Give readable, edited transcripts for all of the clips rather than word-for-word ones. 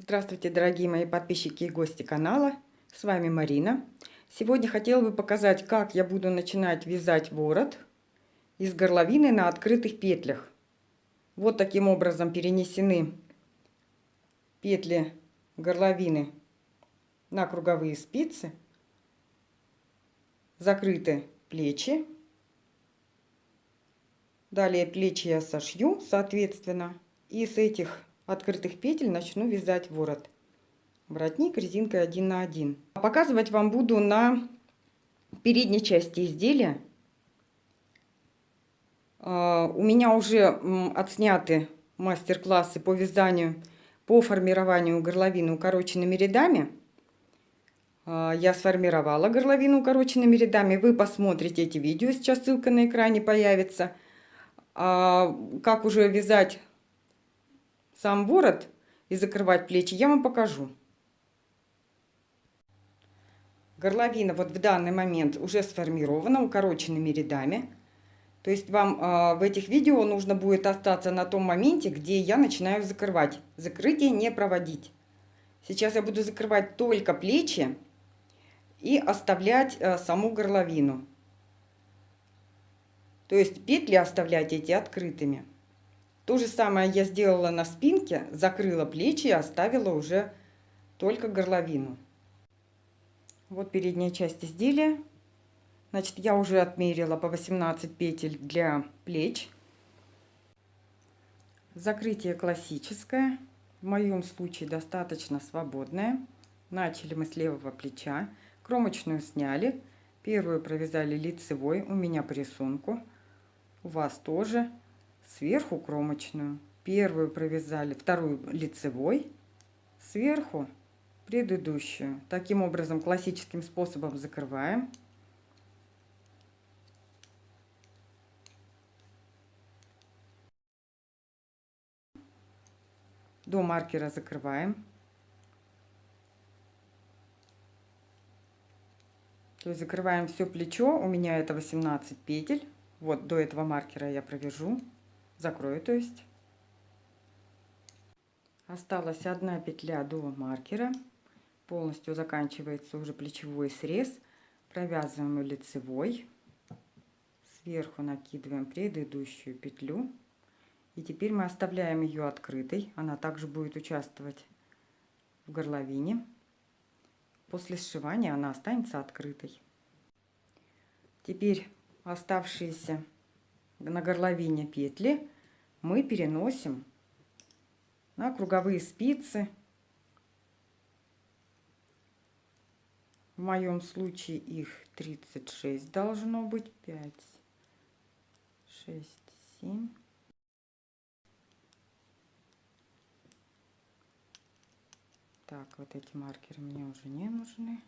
Здравствуйте, дорогие мои подписчики и гости канала. С вами Марина. Сегодня хотела бы показать, как я буду начинать вязать ворот из горловины на открытых петлях. Вот таким образом перенесены петли горловины на круговые спицы. Закрыты плечи. Далее плечи я сошью, соответственно. И с этих открытых петель начну вязать ворот. Воротник резинкой 1 на 1. Показывать вам буду на передней части изделия. У меня уже отсняты мастер-классы по вязанию, по формированию горловины укороченными рядами. Я сформировала горловину укороченными рядами. Вы посмотрите эти видео, сейчас ссылка на экране появится. Как уже вязать сам ворот и закрывать плечи, я вам покажу. Горловина вот в данный момент уже сформирована укороченными рядами. То есть вам в этих видео нужно будет остаться на том моменте, где я начинаю закрывать. Закрытие не проводить. Сейчас я буду закрывать только плечи и оставлять саму горловину. То есть петли оставлять эти открытыми. То же самое я сделала на спинке. Закрыла плечи и оставила уже только горловину. Вот передняя часть изделия. Значит, я уже отмерила по 18 петель для плеч. Закрытие классическое. В моем случае достаточно свободное. Начали мы с левого плеча. Кромочную сняли. Первую провязали лицевой. У меня по рисунку. У вас тоже. Сверху кромочную. Первую провязали, вторую лицевой. Сверху предыдущую. Таким образом классическим способом закрываем. До маркера закрываем. То есть закрываем все плечо. У меня это 18 петель. Вот до этого маркера я провяжу. Закрою, то есть. Осталась одна петля до маркера. Полностью заканчивается уже плечевой срез. Провязываем лицевой. Сверху накидываем предыдущую петлю. И теперь мы оставляем ее открытой. Она также будет участвовать в горловине. После сшивания она останется открытой. Теперь оставшиеся на горловине петли мы переносим на круговые спицы. В моем случае их 36 должно быть. 5, 6, 7. Так, вот эти маркеры мне уже не нужны.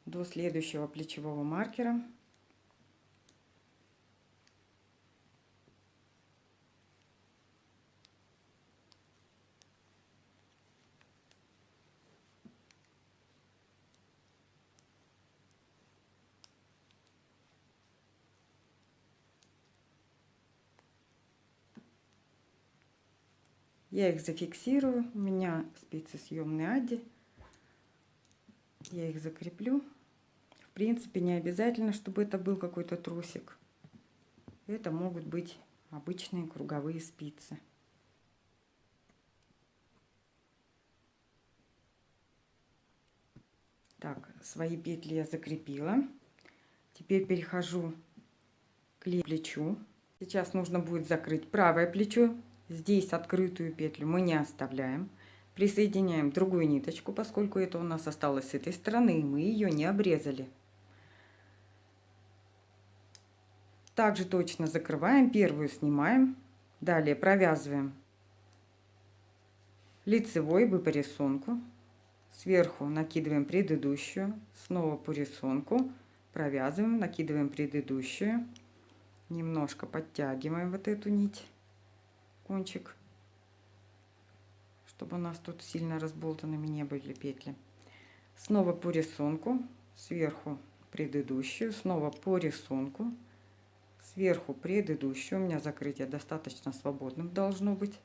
До следующего плечевого маркера я их зафиксирую. У меня спицы съемные Адди. Я их закреплю. В принципе, не обязательно, чтобы это был какой-то тросик. Это могут быть обычные круговые спицы. Так, свои петли я закрепила. Теперь перехожу к плечу. Сейчас нужно будет закрыть правое плечо. Здесь открытую петлю мы не оставляем. Присоединяем другую ниточку, поскольку это у нас осталось с этой стороны, и мы ее не обрезали. Также точно закрываем, первую снимаем. Далее провязываем лицевой по рисунку. Сверху накидываем предыдущую. Снова по рисунку. Провязываем, накидываем предыдущую. Немножко подтягиваем вот эту нить, кончик, чтобы у нас тут сильно разболтанными не были петли. Снова по рисунку. Сверху предыдущую. Снова по рисунку. Сверху предыдущую. У меня закрытие достаточно свободным должно быть.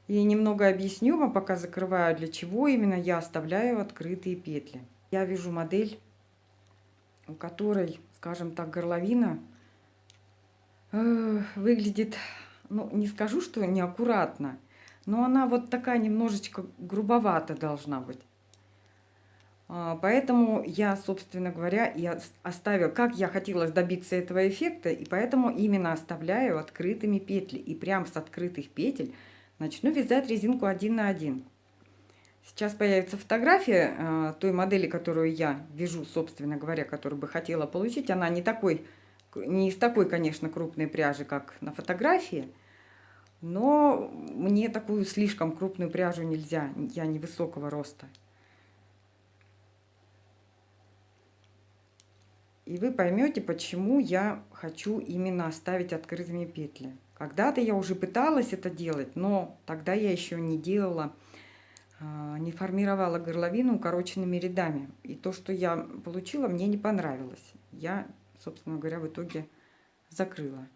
И немного объясню вам, пока закрываю, для чего именно я оставляю открытые петли. Я вяжу модель, у которой, скажем так, горловина выглядит, ну, не скажу, что неаккуратно, но она вот такая немножечко грубовата должна быть. Поэтому я, собственно говоря, и оставила, как я хотела добиться этого эффекта, и поэтому именно оставляю открытыми петли. И прям с открытых петель начну вязать резинку 1 на 1. Сейчас появится фотография той модели, которую я вяжу, собственно говоря, которую бы хотела получить. Она не из такой, конечно, крупной пряжи, как на фотографии, но мне такую слишком крупную пряжу нельзя, я невысокого роста. И вы поймете, почему я хочу именно оставить открытыми петли. Когда-то я уже пыталась это делать, но тогда я еще не делала, не формировала горловину укороченными рядами. И то, что я получила, мне не понравилось. Я, собственно говоря, в итоге закрыла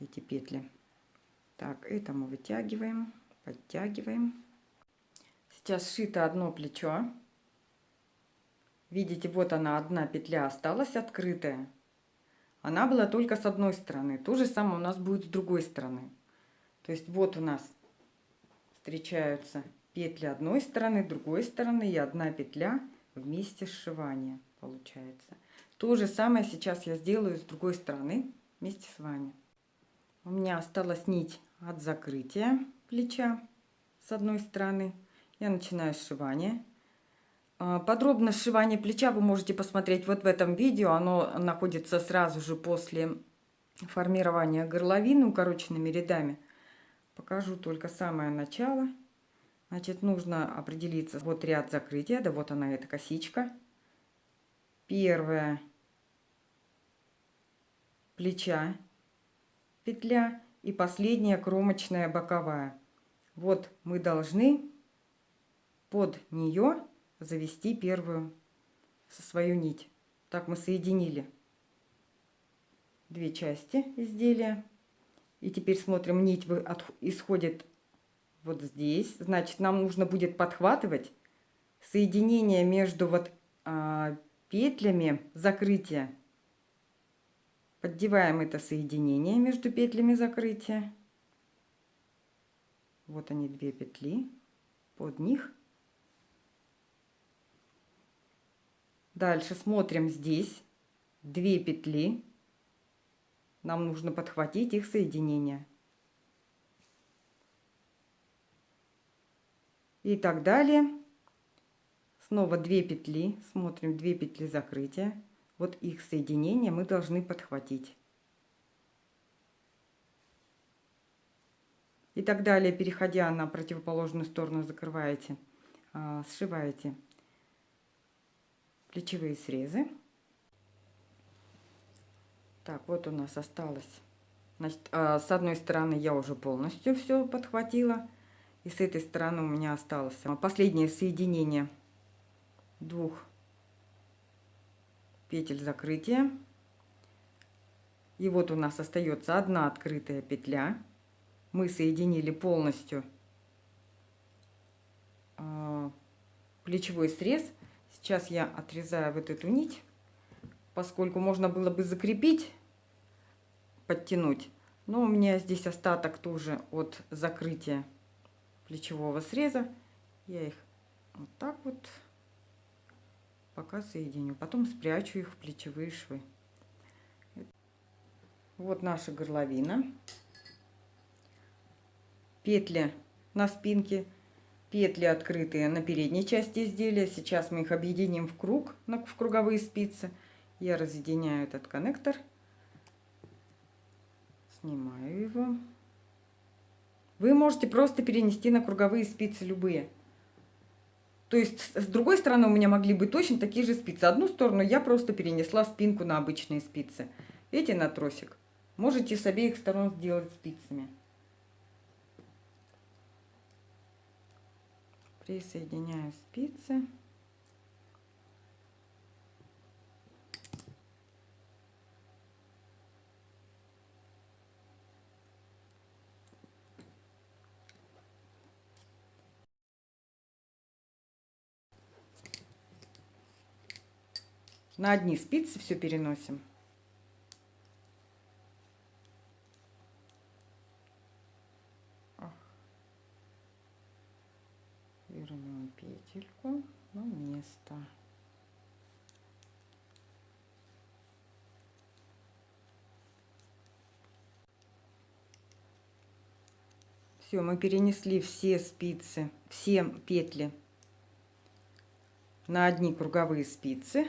эти петли. Так, это мы вытягиваем, подтягиваем. Сейчас сшито одно плечо. Видите, вот она, одна петля осталась открытая. Она была только с одной стороны. То же самое у нас будет с другой стороны. То есть вот у нас встречаются петли одной стороны, другой стороны и одна петля вместе сшивания получается. То же самое сейчас я сделаю с другой стороны вместе с вами. У меня осталась нить от закрытия плеча с одной стороны. Я начинаю сшивание. Подробно сшивание плеча вы можете посмотреть вот в этом видео. Оно находится сразу же после формирования горловины укороченными рядами. Покажу только самое начало. Значит, нужно определиться. Вот ряд закрытия. Да вот она, эта косичка. Первая плеча петля и последняя кромочная боковая. Вот мы должны под нее завести первую свою нить. Так мы соединили две части изделия. И теперь смотрим, нить исходит вот здесь. Значит, нам нужно будет подхватывать соединение между петлями закрытия. Поддеваем это соединение между петлями закрытия. Вот они, две петли. Под них. Дальше смотрим здесь. Две петли. Нам нужно подхватить их соединение. И так далее. Снова две петли. Смотрим, две петли закрытия. Вот их соединение мы должны подхватить. И так далее, переходя на противоположную сторону, закрываете, сшиваете плечевые срезы. Так, вот у нас осталось. Значит, с одной стороны я уже полностью все подхватила. И с этой стороны у меня осталось последнее соединение двух петель закрытия. И вот у нас остается одна открытая петля. Мы соединили полностью плечевой срез. Сейчас я отрезаю вот эту нить, поскольку можно было бы закрепить, подтянуть. Но у меня здесь остаток тоже от закрытия плечевого среза. Я их вот так вот пока соединю. Потом спрячу их в плечевые швы. Вот наша горловина. Петли на спинке. Петли открытые на передней части изделия. Сейчас мы их объединим в круг, в круговые спицы. Я разъединяю этот коннектор. Снимаю его. Вы можете просто перенести на круговые спицы любые. То есть с другой стороны у меня могли быть точно такие же спицы. Одну сторону я просто перенесла спинку на обычные спицы. Эти на тросик. Можете с обеих сторон сделать спицами. Присоединяю спицы. На одни спицы все переносим. Вернем петельку на место. Все, мы перенесли все спицы, все петли на одни круговые спицы.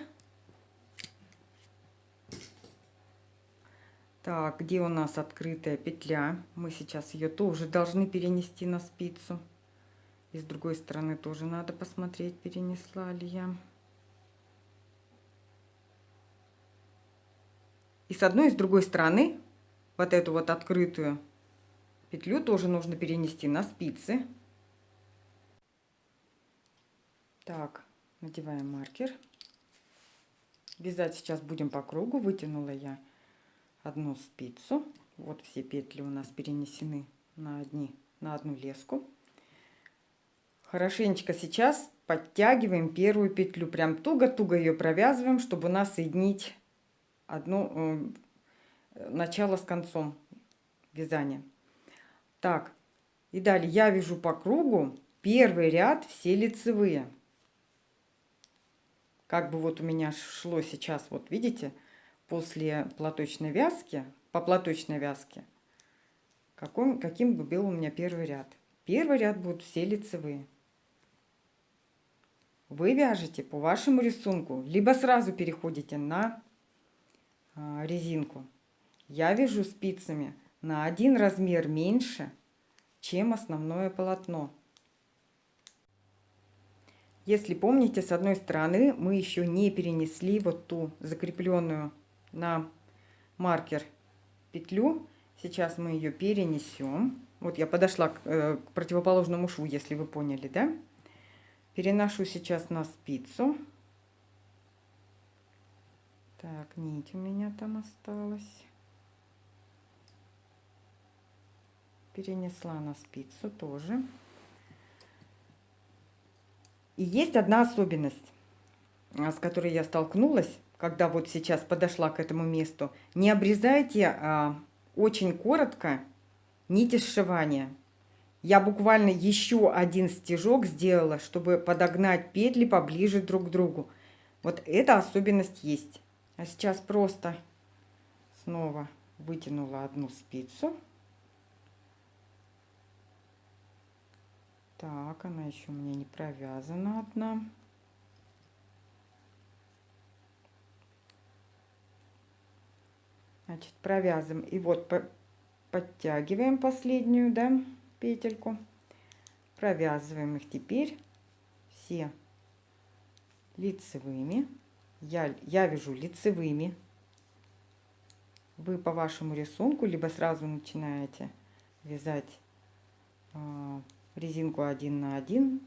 Так, где у нас открытая петля? Мы сейчас ее тоже должны перенести на спицу. И с другой стороны тоже надо посмотреть, перенесла ли я. И с одной и с другой стороны вот эту вот открытую петлю тоже нужно перенести на спицы. Так, надеваем маркер. Вязать сейчас будем по кругу. Вытянула я одну спицу. Вот все петли у нас перенесены на одну леску. Хорошенечко сейчас подтягиваем первую петлю. Прям туго-туго ее провязываем, чтобы у нас соединить начало с концом вязания. Так, и далее я вяжу по кругу первый ряд все лицевые. Как бы вот у меня шло сейчас, вот видите, после платочной вязки, по платочной вязке, каким бы был у меня первый ряд. Первый ряд будут все лицевые. Вы вяжете по вашему рисунку, либо сразу переходите на резинку. Я вяжу спицами на 1 размер меньше, чем основное полотно. Если помните, с одной стороны мы еще не перенесли вот ту закрепленную на маркер петлю. Сейчас мы ее перенесем. Вот я подошла к противоположному шву, если вы поняли, да? Переношу сейчас на спицу. Так, нить у меня там осталась. Перенесла на спицу тоже. И есть одна особенность, с которой я столкнулась, когда вот сейчас подошла к этому месту. Не обрезайте очень коротко нити сшивания. Я буквально еще один стежок сделала, чтобы подогнать петли поближе друг к другу. Вот эта особенность есть. А сейчас просто снова вытянула одну спицу. Так, она еще у меня не провязана одна. Значит, провязываем. И вот подтягиваем последнюю, да, петельку. Провязываем их теперь все лицевыми. Я вяжу лицевыми. Вы по вашему рисунку либо сразу начинаете вязать резинку 1 на 1.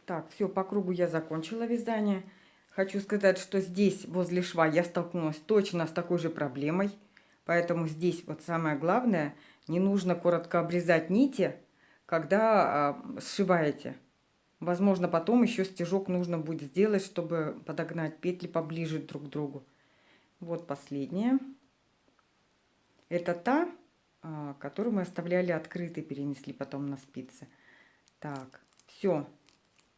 Так, все, по кругу я закончила вязание. Хочу сказать, что здесь возле шва я столкнулась точно с такой же проблемой. Поэтому здесь вот самое главное, не нужно коротко обрезать нити, когда сшиваете. Возможно, потом еще стежок нужно будет сделать, чтобы подогнать петли поближе друг к другу. Вот последняя. Это та, которую мы оставляли открытой, перенесли потом на спицы. Так, все.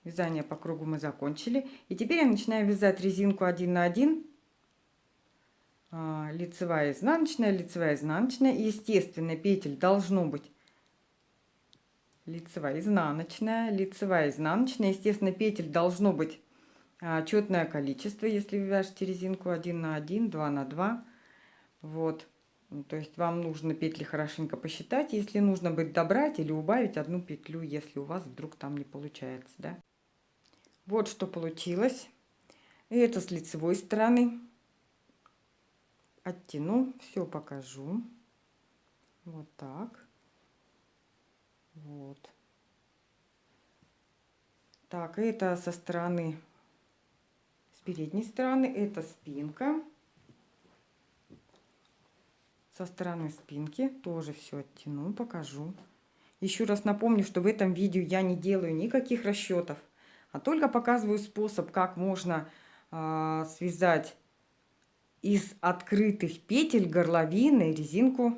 Вязание по кругу мы закончили. И теперь я начинаю вязать резинку 1 на 1. Лицевая, изнаночная, лицевая, изнаночная. Естественно, петель должно быть лицевая, изнаночная, лицевая, изнаночная. Естественно, петель должно быть четное количество, если вы вяжете резинку 1 на 1, 2 на 2. Вот. То есть вам нужно петли хорошенько посчитать. Если нужно будет добрать или убавить одну петлю, если у вас вдруг там не получается, да. Вот что получилось. И это с лицевой стороны. Оттяну, все покажу. Вот так. Вот. Так, это со стороны, с передней стороны, это спинка. Со стороны спинки тоже все оттяну, покажу. Еще раз напомню, что в этом видео я не делаю никаких расчетов, а только показываю способ, как можно связать из открытых петель горловины резинку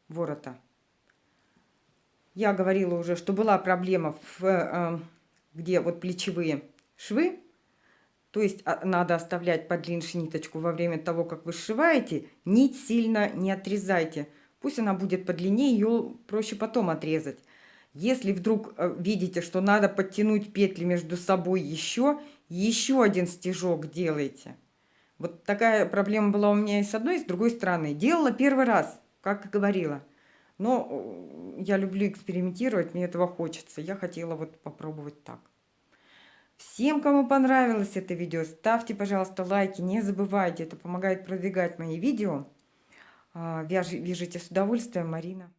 ворота. Я говорила уже, что была проблема, где вот плечевые швы. То есть надо оставлять подлиннее ниточку во время того, как вы сшиваете. Нить сильно не отрезайте. Пусть она будет подлиннее, ее проще потом отрезать. Если вдруг видите, что надо подтянуть петли между собой еще один стежок делайте. Вот такая проблема была у меня и с одной, и с другой стороны. Делала первый раз, как и говорила. Но я люблю экспериментировать, мне этого хочется. Я хотела вот попробовать так. Всем, кому понравилось это видео, ставьте, пожалуйста, лайки, не забывайте, это помогает продвигать мои видео. Вяжите с удовольствием, Марина.